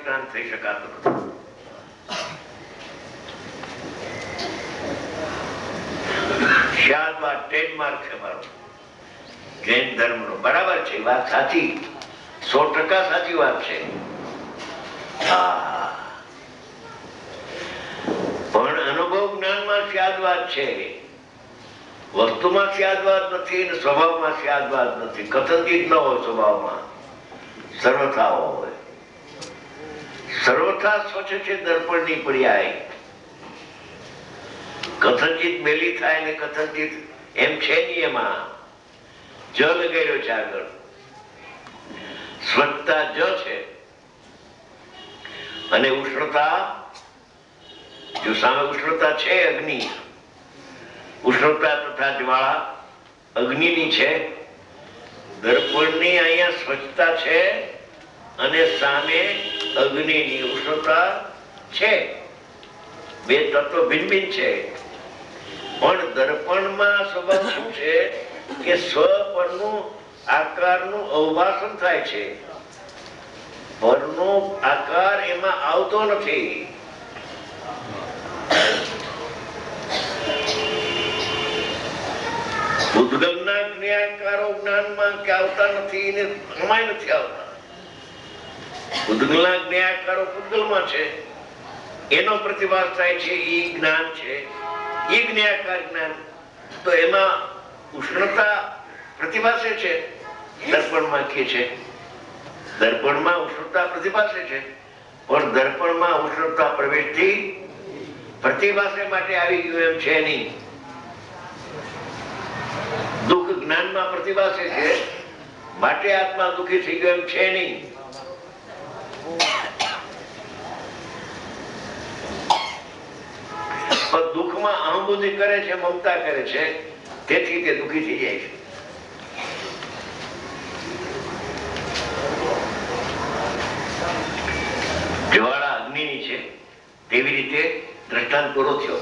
દ્રષ્ટાંત થઈ શકાતું નથી. શાદવાદ ટ્રેડમાર્ક છે મારો જૈન ધર્મનો. બરાબર છે, વાત સાચી, 100% સાચી વાત છે. પણ અનુભવ જ્ઞાનમાં સ્યાદવાદ છે, વસ્તુમાં સ્યાદવાદ નથી ને સ્વભાવમાં સ્યાદવાદ નથી. કથનચિત ન હોય સ્વભાવમાં, સર્વથા હોય. સર્વથા સ્વચ્છ છે દર્પણની પર્યાય. કથનચિત મેલી થાય ને કથનચિત એમ છે નહીં. એમાં જ લગાડ્યો છે આગળ. સ્વચ્છતા જ છે અને ઉષ્ણતા, જો સામે ઉષ્ણતા છે અગ્નિ, ઉષ્ણતા તથા જ્વાળા અગ્નિની છે. દર્પણની અહીંયા સ્વચ્છતા છે અને સામે અગ્નિની ઉષ્ણતા છે. બે તત્વ ભિન્ન ભિન્ન છે. પણ દર્પણમાં સ્વભાવ શું છે કે સ્વ પરનું આકારનું અવભાષણ થાય છે. પરનો આકાર એમાં આવતો નથી. ઉદ્ગલના જ્ઞાકારો જ્ઞાનમાં કે આવતા નથી ને અમાય નથી આવતા. ઉદ્ગલના જ્ઞાકારો ઉદ્ગલમાં છે, એનો પ્રતિભાસ થાય છે. ઈ જ્ઞાન છે, ઈ જ્ઞાકાર જ્ઞાન. તો એમાં ઉષ્ણતા પ્રતિભાસે છે. દર્પણમાં કે છે, દર્પણમાં ઉષ્ણતા પ્રતિભાસે છે. પણ દર્પણમાં ઉષ્ણતા પ્રવેશથી પ્રતિભાસે માટે આવી ગયું એમ છે નહીં. દુઃખ જ્ઞાનમાં પ્રતિભાસે છે માટે આત્મા દુઃખી થઈ ગયો એમ છે નહીં. પણ દુઃખમાં અહંબુદ્ધિ કરે છે, મમતા કરે છે, તેથી તે દુઃખી થઈ જાય છે. જ્વાળા અગ્નિની છે તેવી રીતે દ્રષ્ટાંત પૂરો થયો.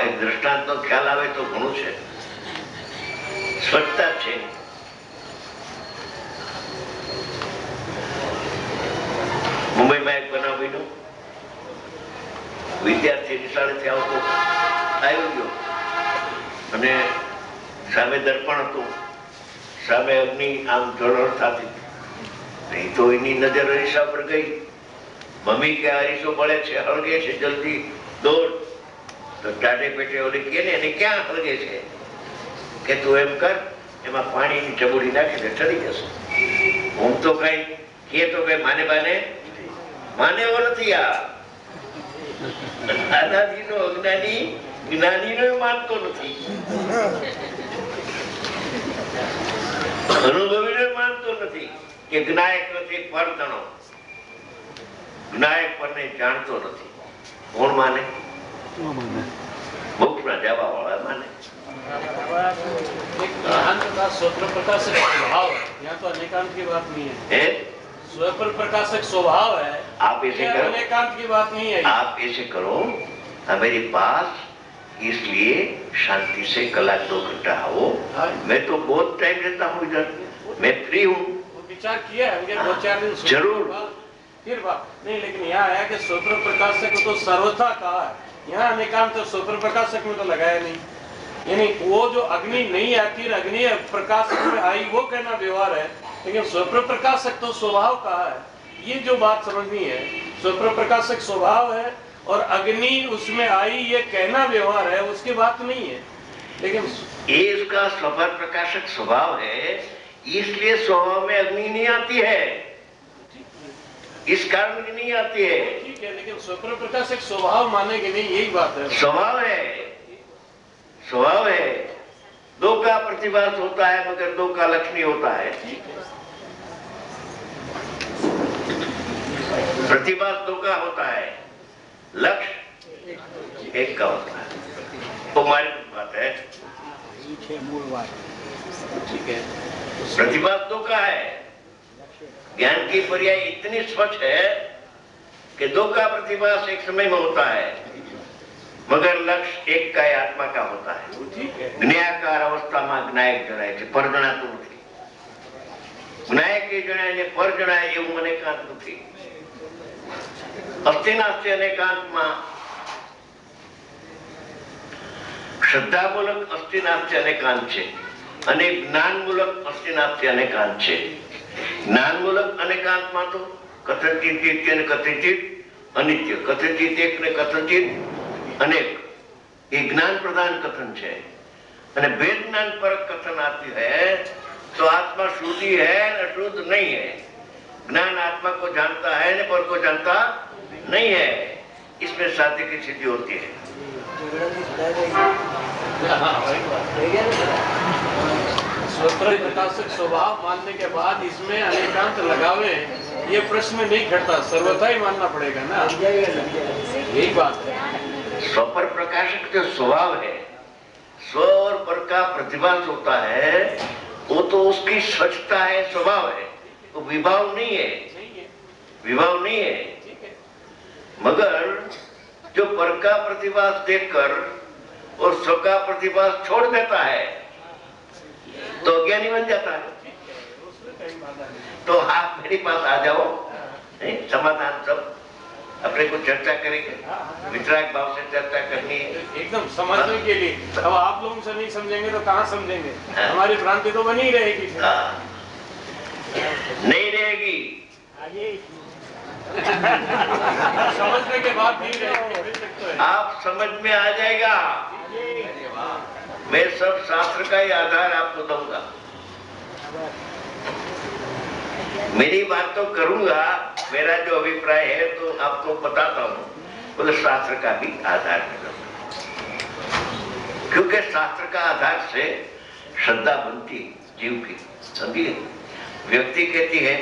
એક દ્રષ્ટાંત નો ખ્યાલ આવે તો ઘણું છે. સ્વચ્છતા છે. મુંબઈમાં એક બનાવ બન્યો. વિદ્યાર્થી નિશાળેથી આવતો આવી ગયો અને સામે દર્પણ હતું, સામે અગ્નિ આમ ઝળહળ થતી. નહીં તો એની નજર અરીસા પર ગઈ. મમ્મી કે અરીસો બળે છે, હળગે છે, જલ્દી દોડ. તો ટાટે પેટે ઓલી કે ને એને ક્યાં હળગે છે કે તું એમ કર, એમાં પાણીની ચબુડી નાખીને ઠરી જશે. હું તો કઈ કે તો કઈ માને બાને માને એવો નથી. આ અનાદિનો અજ્ઞાની જ્ઞાનીનો માનતો નથી, અનુભવીનો માનતો નથી કે જ્ઞાયક નથી પર તણો. જ્ઞાયક પરને જાણતો નથી. કોણ માને? મોક્ષના જવા વાળા માને. स्वप्न प्रकाशक स्वभाव है, यहाँ तो अनेकांत की बात नहीं है। स्वप्न प्रकाशक स्वभाव है, आप ऐसे करो, अनेकांत की बात नहीं है। आप ऐसे करो, मेरे पास इसलिए शांति से कलाक 2 घंटा आओ। मैं तो बहुत टाइम रहता हूँ इधर, मैं फ्री हूँ। विचार किया है 2-4 दिन जरूर। फिर बात नहीं, लेकिन यहाँ है कि स्वप्न प्रकाशक को तो सर्वथा कहा है, यहाँ अनेकांत तो स्वप्न प्रकाशक में तो लगाया नहीं। यानी वो जो अग्नि नहीं आती, अग्नि प्रकाशक में आई, वो कहना व्यवहार है, लेकिन स्वप्न प्रकाशक तो स्वभाव कहा है। ये जो बात समझनी है, स्वप्न प्रकाशक स्वभाव है और अग्नि उसमें आई ये कहना व्यवहार है, उसकी बात नहीं है। लेकिन ये इसका स्वप्न प्रकाशक स्वभाव है, इसलिए स्वभाव में अग्नि नहीं आती है, इस कारण की नहीं आती है। ठीक है, लेकिन स्वप्न प्रकाशक स्वभाव मानेंगे नहीं, यही बात है। स्वभाव है, स्वभाव है। 2 का प्रतिभास होता है मगर 2 का लक्ष्मी होता है। प्रतिभास 2 का होता है, लक्ष्य 1 का होता है। तो हमारी बात है, ठीक है। प्रतिभास 2 का है। ज्ञान की पर्याय इतनी स्वच्छ है कि 2 का प्रतिभास एक समय में होता है मगर लक्ष्य 1 का आत्मा का होता है। ज्ञाकार अवस्था में ज्ञायक जराय છે, પર જણાતું નથી। જ્ઞાયકે જણાય ને પર જણાય એવું મને એકાંત નથી. અસ્થિનાસ્તિ અને એકાંતમાં શ્રદ્ધામૂલક અસ્થિનાસ્તિ અને એકાંત છે અને જ્ઞાનમૂલક અસ્થિનાસ્તિ અને એકાંત છે. જ્ઞાનમૂલક અનેકાંતમાં તો કથનચિત નિત્ય અને કથનચિત અનિત્ય, કથનચિત એક ને કથનચિત अनेक, ये ज्ञान प्रधान कथन है. અને भेद ज्ञान पर कथन आती है तो आत्मा शुद्धि है न शुद्ध नहीं है. ज्ञान आत्मा को जानता है न पर को जानता नहीं है. इसमें साध्य की सिद्धि होती है. स्वतंत्र प्रकाशक स्वभाव मानने के बाद इसमें अनेकांत लगावे, ये प्रश्न नहीं खड़ता, सर्वथा ही मानना पड़ेगा ना. यही बात है. स्व पर प्रकाशक जो स्वभाव है, स्व और पर का प्रतिभास होता है, वो तो उसकी स्वच्छता है, स्वभाव है, वो विभाव नहीं है. विभाव नहीं है. मगर जो पर का प्रतिभास देखकर और स्व का प्रतिभास छोड़ देता है तो अज्ञानी बन जाता है. तो आप मेरे पास आ जाओ, समाधान सब अपने को चर्चा करेंगे. वितराग भाव से चर्चा करनी है एकदम समझने के लिए. अब आप लोगों से नहीं समझेंगे तो कहाँ समझेंगे? हमारी भ्रांति तो बनी ही रहेगी. नहीं रहेगी. समझने के बाद नहीं रहेगी. आप समझ में आ जाएगा. मैं सब शास्त्र का ही आधार आपको दूंगा. मेरी बात तो करूंगा, मेरा जो अभिप्राय है तो आपको बताता हूँ, तो शास्त्र का भी आधार मिला. क्योंकि शास्त्र का आधार से श्रद्धा बनती जीव की. समझिए, व्यक्ति कहती है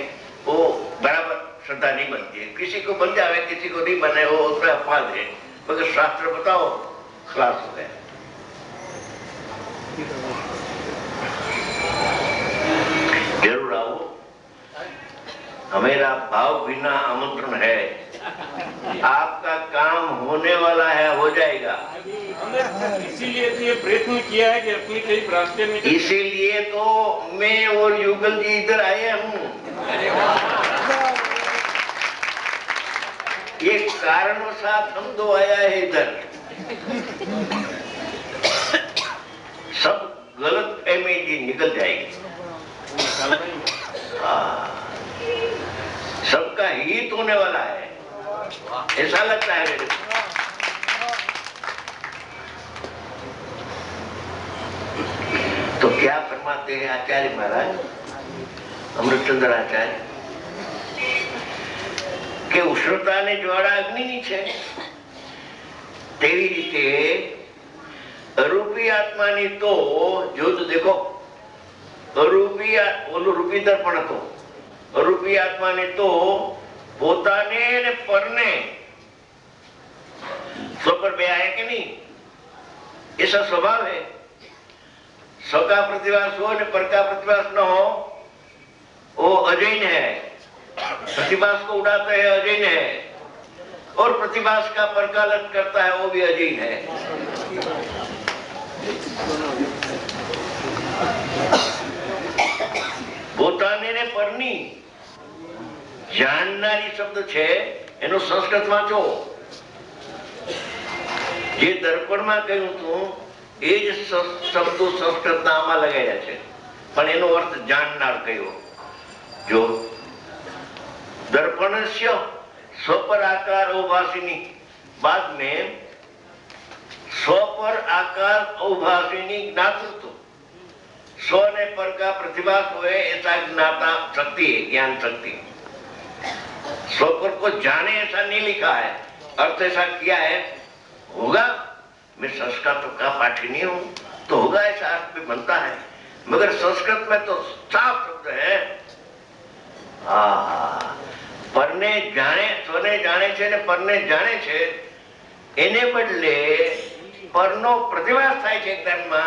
वो बराबर श्रद्धा नहीं बनती है. किसी को बन जावे, किसी को नहीं बने, वो उसमें अपवाद है. मगर शास्त्र बताओ, खलास हो गया. जरूर आओ. हमेरा भाव बिना आमंत्रण है. आपका काम होने वाला है, हो जाएगा. इसीलिए तो ये प्रयत्न किया है कि अपनी कई भ्रांतियां निकल. इसीलिए तो मैं और युगल जी इधर आए हूँ. ये कारणवशात हम दो आया है इधर. सब गलत फहमी जी निकल जाएगी. सबका हित होने वाला है, ऐसा लगता है मेरे को. तो क्या फरमाते हैं आचार्य महाराज अमृतचंद्र आचार्य કે ઉષ્ણતા ને જ્વાળા અગ્નિની છે, તેવી રીતે અરૂપી આત્માની તો જો દેખો, અરૂપી ઓલું રૂપી દર્પણ હતો. અરૂપી આત્માને તો પોતાને ને પરને સ્વ પર બે આયા કે नहीं, ऐसा स्वभाव है. स्व का प्रतिभास हो ने पर का प्रतिभास न हो, वो अजैन है. प्रतिभास को उड़ाता है, अजैन है. और प्रतिभास का परकालन करता है, वो भी अजैन है. પોતાને ને પરની જાણનારી શબ્દ છે એનો સંસ્કૃત વાંચો. જે દર્પણમાં કહ્યું હતું એ જ શબ્દો સંસ્કૃતના આમાં લગાવ્યા છે, પણ એનો અર્થ જાણનાર કયો. જો दर्पणस्य स्व पर आकार अवभाषिनी, बाद में स्व पर आकार अवभाषिनी ज्ञातृत्व, स्व ने पर का प्रतिभास हुए ऐसा ज्ञाता शक्ति है, ज्ञान शक्ति. स्व पर को जाने ऐसा नहीं लिखा है, अर्थ ऐसा किया है होगा. मैं संस्कृत का पाठी नहीं हूं तो होगा ऐसा अर्थ भी बनता है. मगर संस्कृत में तो साफ शब्द है. પરને જાણે, સ્વને જાણે છે ને પરને જાણે છે, એને બદલે પરનો પ્રતિભાસ થાય છે જ્ઞાનમાં,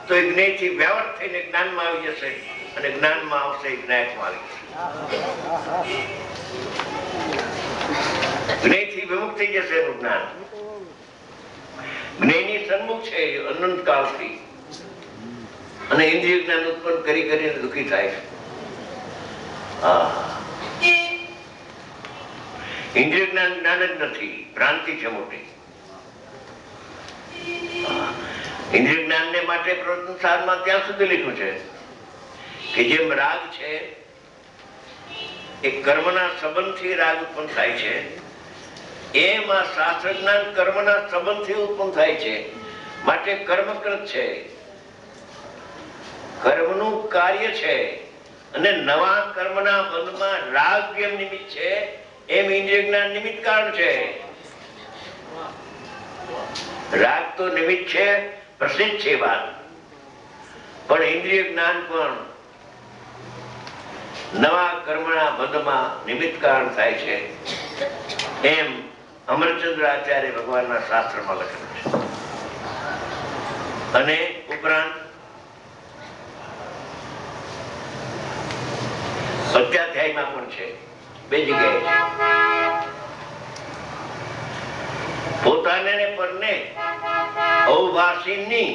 તો એ જ્ઞેયથી વ્યાવર્ત થઈને જ્ઞાનમાં આવી જશે અને જ્ઞાનમાં આવશે, જ્ઞાયકમાં આવી જશે. જ્ઞેયથી વિમુક્ત થઈ જશે એનું જ્ઞાન. જ્ઞેયની સન્મુખ છે અનંત કાળથી, અને ઇન્દ્રિય જ્ઞાન ઉત્પન્ન કરી કરીને દુઃખી થાય છે. ઇન્દ્રિય જ્ઞાન જ્ઞાન જ નથી, ભ્રાંતિ છે મોટી. ઇન્દ્રિય જ્ઞાન ને માટે પ્રવચન સારમાં ત્યાં સુધી લખ્યું છે કે જેમ રાગ છે એ કર્મના સંબંધથી રાગ ઉત્પન્ન થાય છે, એમ આ શાસ્ત્ર જ્ઞાન કર્મના સંબંધથી ઉત્પન્ન થાય છે. માટે કર્મકૃત છે, કર્મનું કાર્ય છે. અને નવા કર્મના બંધમાં રાગ જેમ નિમિત્ત છે એમ ઇન્દ્રિય જ્ઞાન નિમિત્ત કારણ છે. રાગ તો નિમિત્ત છે, પ્રસિદ્ધ છે વાત, પણ ઇન્દ્રિય જ્ઞાન પણ નવા કર્મના બંધમાં નિમિત્ત કારણ થાય છે એમ અમરચંદ્ર આચાર્ય ભગવાનના શાસ્ત્રમાં લખેલું છે. અને ઉપરાંત અધ્યાધ્યાયમાં પણ છે, બે જગ્યાએ છે. પોતાને ને પરને અવભાષીની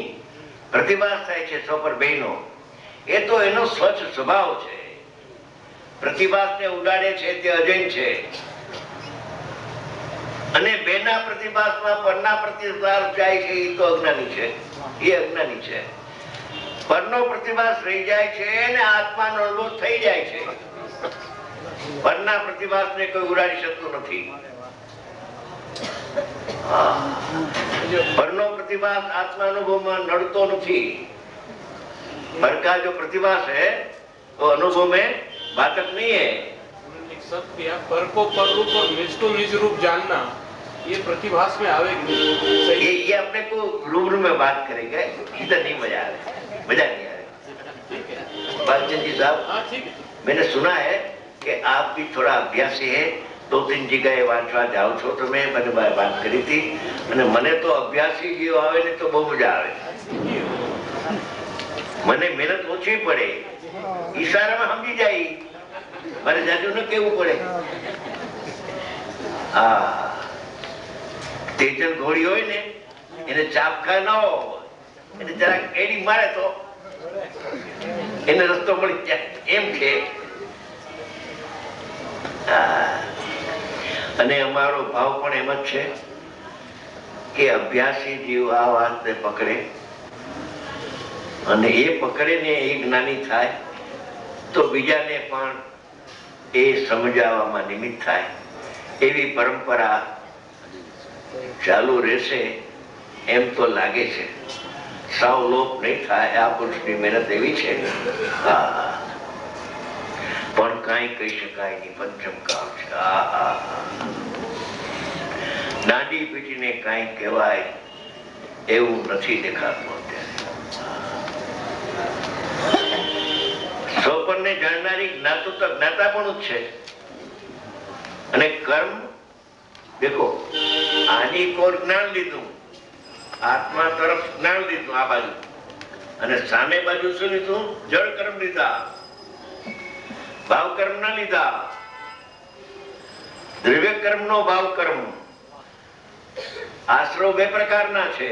પ્રતિભાસ થાય છે સ્વપર બેનો, એ તો એનો સ્વચ્છ સ્વભાવ છે. પ્રતિભાસને ઉડાડે છે તે અજૈન છે, અને બેના પ્રતિભાસમાં પરના પ્રતિભાસ જાય છે એ તો અજ્ઞાની છે, એ અજ્ઞાની છે. પરનો પ્રતિભાસ રહી જાય છે અને આત્માનો અનુભવ થઈ જાય છે. પરના પ્રતિભાસને કોઈ ઉડાડી શકતું નથી. પરનો પ્રતિભાસ આત્મા અનુભવમાં નડતો નથી. पर का जो प्रतिभास है वो अनुभव में बाधक नहीं है. सत्य पर को पर रूप और निज को निज रूप जानना ये प्रतिभास में आवेगी. ये अपने को रूबरू में बात करेंगे, इधर नहीं मजा आ रहा, मजा नहीं आ रहा. बालचंद जी साहब, मैंने सुना है कि आप भी थोड़ा अभ्यासी है, 2-3 जगह वांचवा जाओ छो तो मैं मैंने बात करी थी અને મને તો અભ્યાસી જીવ આવે ને તો બહુ મજા આવે. મને મહેનત ઓછી પડે, ઈશારામાં સમજી જાય, મારે જાજુ ન કેવું પડે. હા, તેજલ ઘોડી હોય ને એને ચાપખા ન હોય, એને જરાક એડી મારે તો એને રસ્તો મળી જાય એમ છે. અને અમારો ભાવ પણ એમ જ છે કે અભ્યાસી જીવ આ વાતને પકડે અને એ પકડે ને એ જ્ઞાની થાય તો બીજાને પણ એ સમજાવવામાં નિમિત્ત થાય. એવી પરંપરા ચાલુ રહેશે એમ તો લાગે છે. સાવ લોપ નહીં થાય. આ પુરુષની મહેનત એવી છે. હા, પણ કાંઈ કહી શકાય નહીં. પંચમ કામ છે. દાંડી પીટીને કાંઈ કહેવાય એવું નથી દેખાતું અત્યારે. સ્વપરને જાણનારી જ્ઞાતો તો જ્ઞાતા પણ જ છે. અને કર્મ દેખો, આની કોર જ્ઞાન લીધું, આત્મા તરફ જ્ઞાન લીધું આ બાજુ, અને સામે બાજુ શું લીધું? જળ કર્મ લીધા, ભાવ કર્મ ના લીધા. દ્રવ્ય કર્મ નો ભાવ કર્મ. આશ્રવ બે પ્રકારના છે.